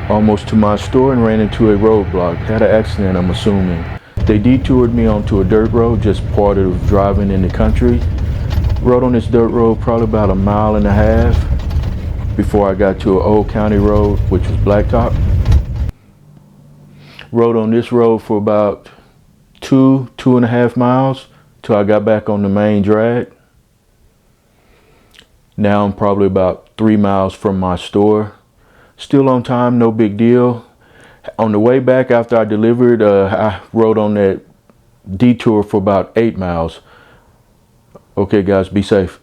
almost to my store and ran into a roadblock. Had an accident, I'm assuming. They detoured me onto a dirt road, just part of driving in the country. Rode on this dirt road probably about a mile and a half before I got to an old county road, which was blacktop. Rode on this road for about 2.5 miles till I got back on the main drag. Now I'm probably about 3 miles from my store. Still on time, no big deal. On the way back after I delivered, I rode on that detour for about 8 miles. Okay guys, be safe.